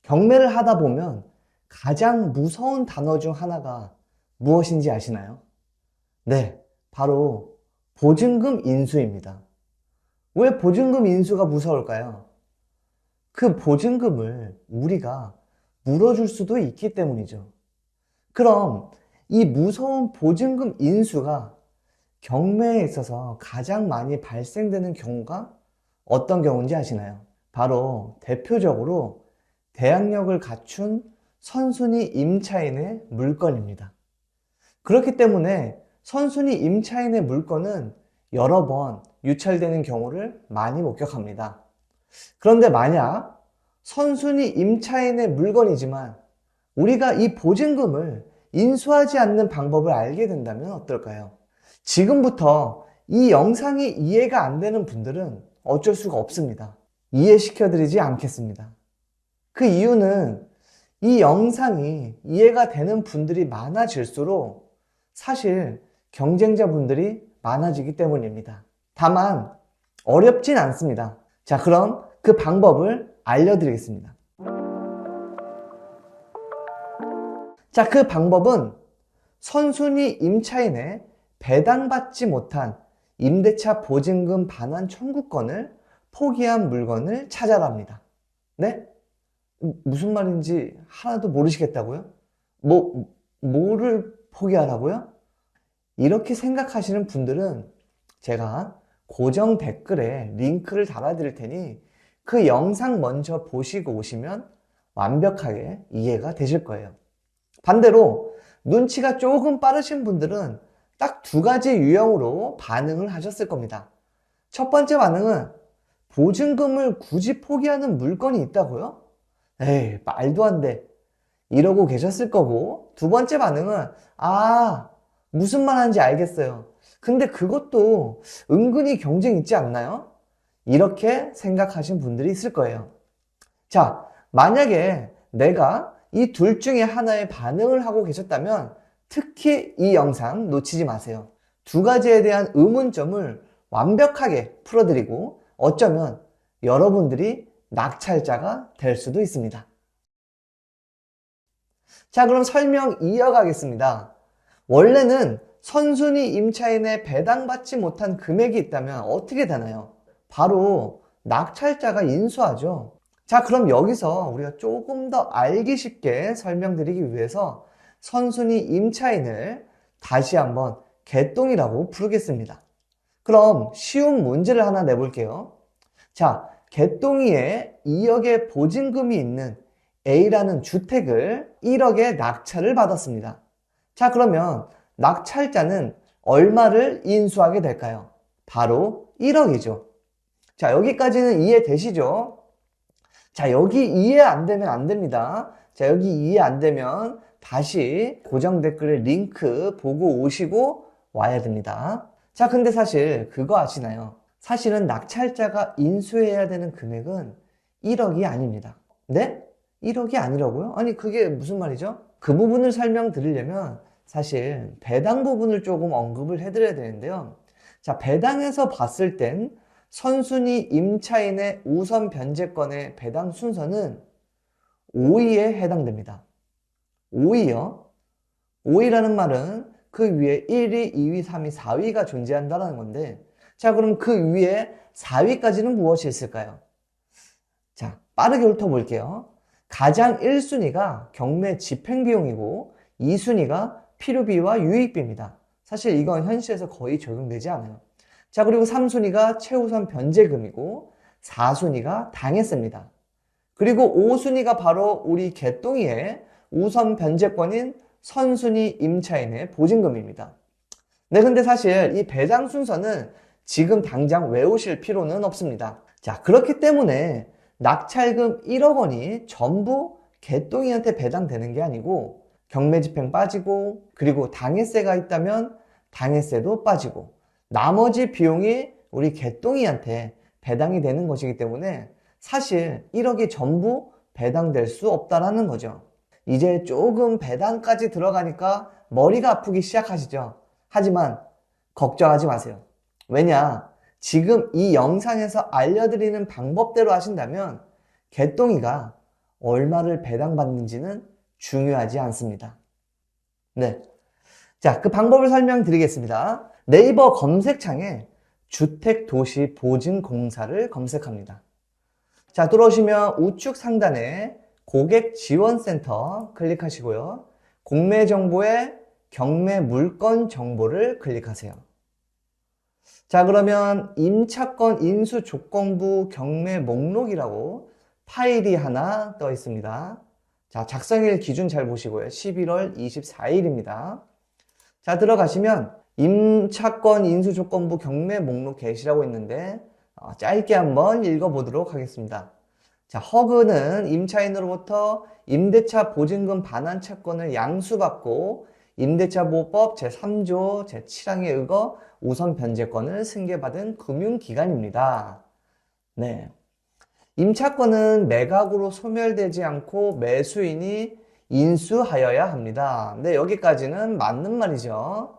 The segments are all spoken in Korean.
경매를 하다 보면 가장 무서운 단어 중 하나가 무엇인지 아시나요? 네, 바로 보증금 인수입니다. 왜 보증금 인수가 무서울까요? 그 보증금을 우리가 물어줄 수도 있기 때문이죠. 그럼 이 무서운 보증금 인수가 경매에 있어서 가장 많이 발생되는 경우가 어떤 경우인지 아시나요? 바로 대표적으로 대항력을 갖춘 선순위 임차인의 물건입니다. 그렇기 때문에 선순위 임차인의 물건은 여러 번 유찰되는 경우를 많이 목격합니다. 그런데 만약 선순위 임차인의 물건이지만 우리가 이 보증금을 인수하지 않는 방법을 알게 된다면 어떨까요? 지금부터 이 영상이 이해가 안 되는 분들은 어쩔 수가 없습니다. 이해시켜드리지 않겠습니다. 그 이유는 이 영상이 이해가 되는 분들이 많아질수록 사실 경쟁자분들이 많아지기 때문입니다. 다만 어렵진 않습니다. 자, 그럼 그 방법을 알려드리겠습니다. 자, 그 방법은 선순위 임차인의 배당받지 못한 임대차 보증금 반환 청구권을 포기한 물건을 찾아랍니다. 네? 무슨 말인지 하나도 모르시겠다고요? 뭐를 포기하라고요? 이렇게 생각하시는 분들은 제가 고정 댓글에 링크를 달아드릴 테니 그 영상 먼저 보시고 오시면 완벽하게 이해가 되실 거예요. 반대로 눈치가 조금 빠르신 분들은 딱 두 가지 유형으로 반응을 하셨을 겁니다. 첫 번째 반응은 보증금을 굳이 포기하는 물건이 있다고요? 에이, 말도 안 돼. 이러고 계셨을 거고, 두 번째 반응은 무슨 말 하는지 알겠어요. 근데 그것도 은근히 경쟁 있지 않나요? 이렇게 생각하신 분들이 있을 거예요. 자, 만약에 내가 이 둘 중에 하나에 반응을 하고 계셨다면 특히 이 영상 놓치지 마세요. 두 가지에 대한 의문점을 완벽하게 풀어드리고 어쩌면 여러분들이 낙찰자가 될 수도 있습니다. 자, 그럼 설명 이어가겠습니다. 원래는 선순위 임차인의 배당받지 못한 금액이 있다면 어떻게 되나요? 바로 낙찰자가 인수하죠. 자, 그럼 여기서 우리가 조금 더 알기 쉽게 설명드리기 위해서 선순위 임차인을 다시 한번 개똥이라고 부르겠습니다. 그럼 쉬운 문제를 하나 내볼게요. 자, 개똥이에 2억의 보증금이 있는 A라는 주택을 1억에 낙찰을 받았습니다. 자, 그러면 낙찰자는 얼마를 인수하게 될까요? 바로 1억이죠. 자, 여기까지는 이해되시죠? 자, 여기 이해 안 되면 안 됩니다. 자, 여기 이해 안 되면 다시 고정 댓글에 링크 보고 오시고 와야 됩니다. 자, 근데 사실 그거 아시나요? 사실은 낙찰자가 인수해야 되는 금액은 1억이 아닙니다. 네? 1억이 아니라고요? 아니, 그게 무슨 말이죠? 그 부분을 설명드리려면 사실 배당 부분을 조금 언급을 해드려야 되는데요. 자, 배당에서 봤을 땐 선순위 임차인의 우선 변제권의 배당 순서는 5위에 해당됩니다. 5위요. 5위라는 말은 그 위에 1위, 2위, 3위, 4위가 존재한다는 건데, 자, 그럼 그 위에 4위까지는 무엇이 있을까요? 자, 빠르게 훑어볼게요. 가장 1순위가 경매 집행비용이고 2순위가 필요비와 유익비입니다. 사실 이건 현실에서 거의 적용되지 않아요. 자, 그리고 3순위가 최우선 변제금이고 4순위가 당해세입니다. 그리고 5순위가 바로 우리 개똥이의 우선 변제권인 선순위 임차인의 보증금입니다. 네, 근데 사실 이 배당 순서는 지금 당장 외우실 필요는 없습니다. 자, 그렇기 때문에 낙찰금 1억 원이 전부 개똥이한테 배당되는 게 아니고 경매집행 빠지고 그리고 당해세가 있다면 당해세도 빠지고 나머지 비용이 우리 개똥이한테 배당이 되는 것이기 때문에 사실 1억이 전부 배당될 수 없다라는 거죠. 이제 조금 배당까지 들어가니까 머리가 아프기 시작하시죠. 하지만 걱정하지 마세요. 왜냐? 지금 이 영상에서 알려드리는 방법대로 하신다면 개똥이가 얼마를 배당받는지는 중요하지 않습니다. 네. 자, 그 방법을 설명드리겠습니다. 네이버 검색창에 주택도시보증공사를 검색합니다. 자, 들어오시면 우측 상단에 고객지원센터 클릭하시고요. 공매정보에 경매 물건 정보를 클릭하세요. 자, 그러면 임차권 인수조건부 경매 목록이라고 파일이 하나 떠 있습니다. 자, 작성일 기준 잘 보시고요. 11월 24일입니다. 자, 들어가시면 임차권 인수조건부 경매 목록 게시라고 있는데 짧게 한번 읽어보도록 하겠습니다. 자, 허그는 임차인으로부터 임대차 보증금 반환 채권을 양수받고 임대차 보호법 제3조 제7항에 의거 우선 변제권을 승계받은 금융기관입니다. 네. 임차권은 매각으로 소멸되지 않고 매수인이 인수하여야 합니다. 네, 여기까지는 맞는 말이죠.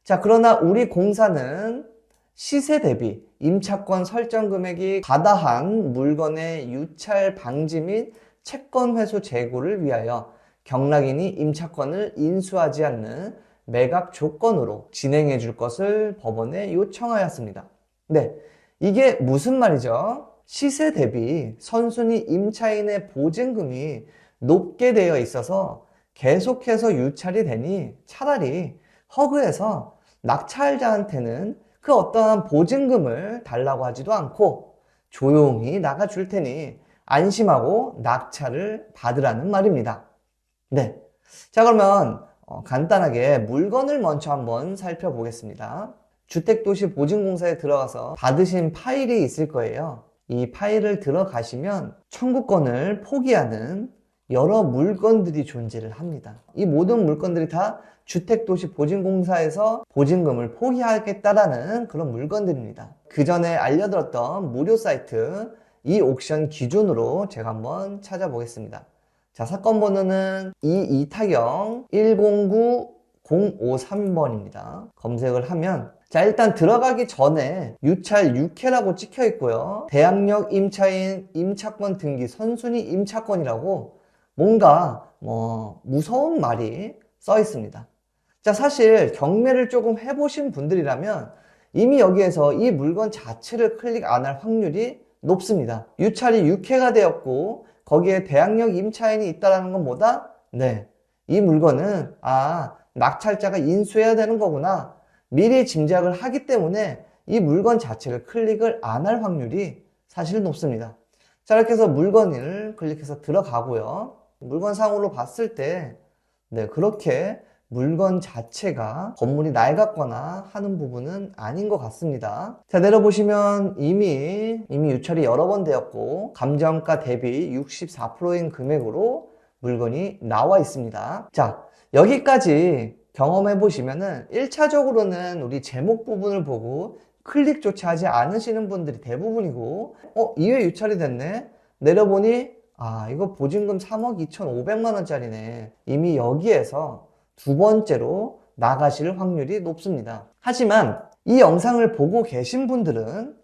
자, 그러나 우리 공사는 시세 대비 임차권 설정 금액이 과다한 물건의 유찰 방지 및 채권 회수 재고를 위하여 경락인이 임차권을 인수하지 않는 매각 조건으로 진행해 줄 것을 법원에 요청하였습니다. 네, 이게 무슨 말이죠? 시세 대비 선순위 임차인의 보증금이 높게 되어 있어서 계속해서 유찰이 되니 차라리 허그에서 낙찰자한테는 그 어떠한 보증금을 달라고 하지도 않고 조용히 나가줄 테니 안심하고 낙찰을 받으라는 말입니다. 네. 자, 그러면 간단하게 물건을 먼저 한번 살펴보겠습니다. 주택도시보증공사에 들어가서 받으신 파일이 있을 거예요. 이 파일을 들어가시면 청구권을 포기하는 여러 물건들이 존재를 합니다. 이 모든 물건들이 다 주택도시보증공사에서 보증금을 포기하겠다라는 그런 물건들입니다. 그 전에 알려드렸던 무료 사이트 이 옥션 기준으로 제가 한번 찾아보겠습니다. 자, 사건 번호는 이타경 109053번입니다. 검색을 하면 자, 일단 들어가기 전에 유찰 6회라고 찍혀 있고요. 대항력 임차인 임차권 등기 선순위 임차권이라고 뭔가 무서운 말이 써 있습니다. 자, 사실 경매를 조금 해보신 분들이라면 이미 여기에서 이 물건 자체를 클릭 안 할 확률이 높습니다. 유찰이 6회가 되었고 거기에 대항력 임차인이 있다는 건 뭐다? 네, 이 물건은 낙찰자가 인수해야 되는 거구나 미리 짐작을 하기 때문에 이 물건 자체를 클릭을 안 할 확률이 사실 높습니다. 자, 이렇게 해서 물건을 클릭해서 들어가고요. 물건 상으로 봤을 때 네, 그렇게 물건 자체가 건물이 낡았거나 하는 부분은 아닌 것 같습니다. 자, 내려보시면 이미 유찰이 여러 번 되었고 감정가 대비 64%인 금액으로 물건이 나와 있습니다. 자, 여기까지 경험해 보시면은 1차적으로는 우리 제목 부분을 보고 클릭조차 하지 않으시는 분들이 대부분이고 이회 유찰이 됐네? 내려보니 이거 보증금 3억 2,500만 원짜리네. 이미 여기에서 두 번째로 나가실 확률이 높습니다. 하지만 이 영상을 보고 계신 분들은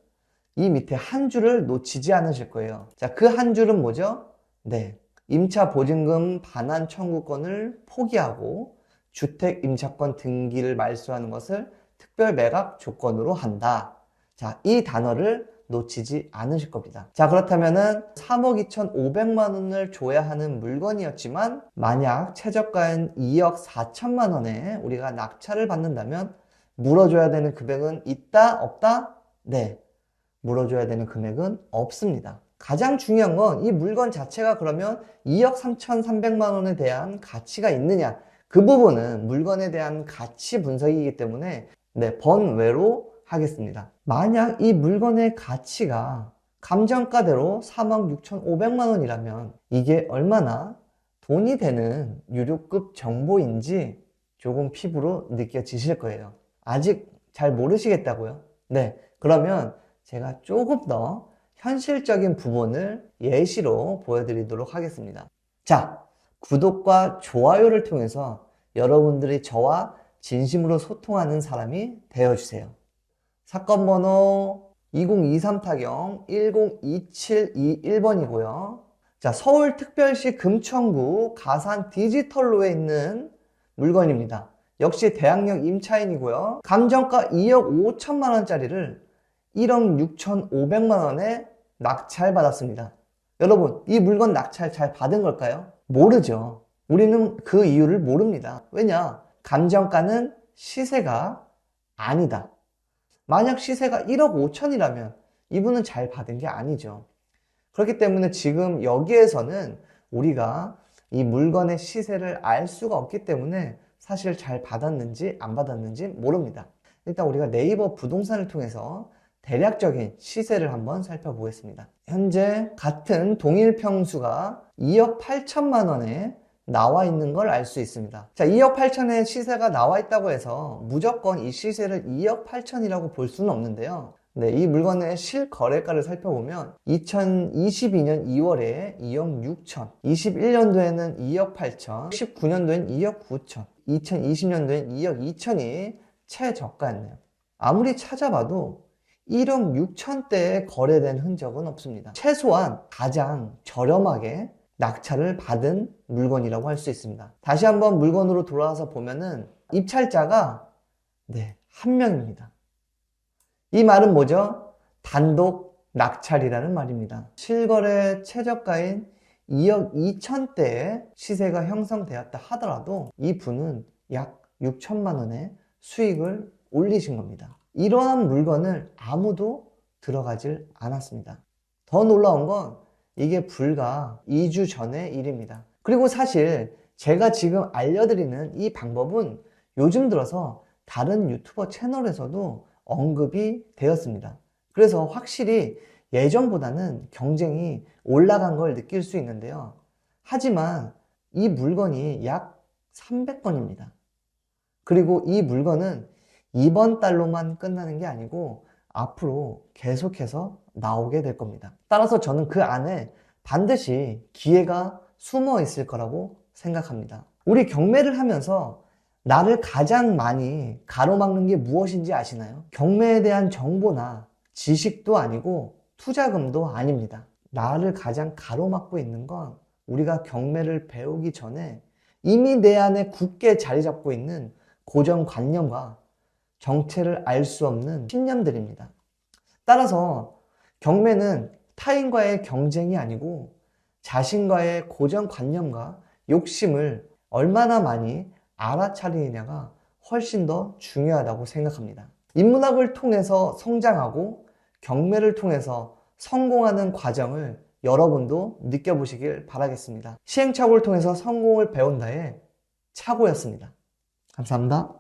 이 밑에 한 줄을 놓치지 않으실 거예요. 자, 그 한 줄은 뭐죠? 네, 임차 보증금 반환 청구권을 포기하고 주택 임차권 등기를 말소하는 것을 특별 매각 조건으로 한다. 자, 이 단어를 놓치지 않으실 겁니다. 자, 그렇다면은 3억 2,500만 원을 줘야 하는 물건이었지만 만약 최저가인 2억 4천만 원에 우리가 낙찰을 받는다면 물어줘야 되는 금액은 있다? 없다? 네, 물어줘야 되는 금액은 없습니다. 가장 중요한 건 이 물건 자체가 그러면 2억 3,300만 원에 대한 가치가 있느냐, 그 부분은 물건에 대한 가치 분석이기 때문에 네, 번외로 하겠습니다. 만약 이 물건의 가치가 감정가대로 3억 6,500만 원이라면 이게 얼마나 돈이 되는 유료급 정보인지 조금 피부로 느껴지실 거예요. 아직 잘 모르시겠다고요? 네, 그러면 제가 조금 더 현실적인 부분을 예시로 보여드리도록 하겠습니다. 자, 구독과 좋아요를 통해서 여러분들이 저와 진심으로 소통하는 사람이 되어주세요. 사건 번호 2023타경 102721번이고요. 자, 서울특별시 금천구 가산 디지털로에 있는 물건입니다. 역시 대학역 임차인이고요. 감정가 2억 5천만 원짜리를 1억 6천5백만 원에 낙찰받았습니다. 여러분, 이 물건 낙찰 잘 받은 걸까요? 모르죠. 우리는 그 이유를 모릅니다. 왜냐? 감정가는 시세가 아니다. 만약 시세가 1억 5천이라면 이분은 잘 받은 게 아니죠. 그렇기 때문에 지금 여기에서는 우리가 이 물건의 시세를 알 수가 없기 때문에 사실 잘 받았는지 안 받았는지 모릅니다. 일단 우리가 네이버 부동산을 통해서 대략적인 시세를 한번 살펴보겠습니다. 현재 같은 동일 평수가 2억 8천만 원에 나와 있는 걸 알 수 있습니다. 자, 2억 8천의 시세가 나와 있다고 해서 무조건 이 시세를 2억 8천이라고 볼 수는 없는데요. 네, 이 물건의 실거래가를 살펴보면 2022년 2월에 2억 6천, 21년도에는 2억 8천, 19년도엔 2억 9천, 2020년도엔 2억 2천이 최저가였네요. 아무리 찾아봐도 1억 6천대에 거래된 흔적은 없습니다. 최소한 가장 저렴하게 낙찰을 받은 물건이라고 할 수 있습니다. 다시 한번 물건으로 돌아와서 보면은 입찰자가 한 명입니다. 이 말은 뭐죠? 단독 낙찰이라는 말입니다. 실거래 최저가인 2억 2천대의 시세가 형성되었다 하더라도 이 분은 약 6천만 원의 수익을 올리신 겁니다. 이러한 물건을 아무도 들어가질 않았습니다. 더 놀라운 건 이게 불과 2주 전의 일입니다. 그리고 사실 제가 지금 알려드리는 이 방법은 요즘 들어서 다른 유튜버 채널에서도 언급이 되었습니다. 그래서 확실히 예전보다는 경쟁이 올라간 걸 느낄 수 있는데요. 하지만 이 물건이 약 300건입니다. 그리고 이 물건은 이번 달로만 끝나는 게 아니고 앞으로 계속해서 나오게 될 겁니다. 따라서 저는 그 안에 반드시 기회가 숨어 있을 거라고 생각합니다. 우리 경매를 하면서 나를 가장 많이 가로막는 게 무엇인지 아시나요? 경매에 대한 정보나 지식도 아니고 투자금도 아닙니다. 나를 가장 가로막고 있는 건 우리가 경매를 배우기 전에 이미 내 안에 굳게 자리 잡고 있는 고정관념과 정체를 알 수 없는 신념들입니다. 따라서 경매는 타인과의 경쟁이 아니고 자신과의 고정관념과 욕심을 얼마나 많이 알아차리느냐가 훨씬 더 중요하다고 생각합니다. 인문학을 통해서 성장하고 경매를 통해서 성공하는 과정을 여러분도 느껴보시길 바라겠습니다. 시행착오를 통해서 성공을 배운다의 착오였습니다. 감사합니다.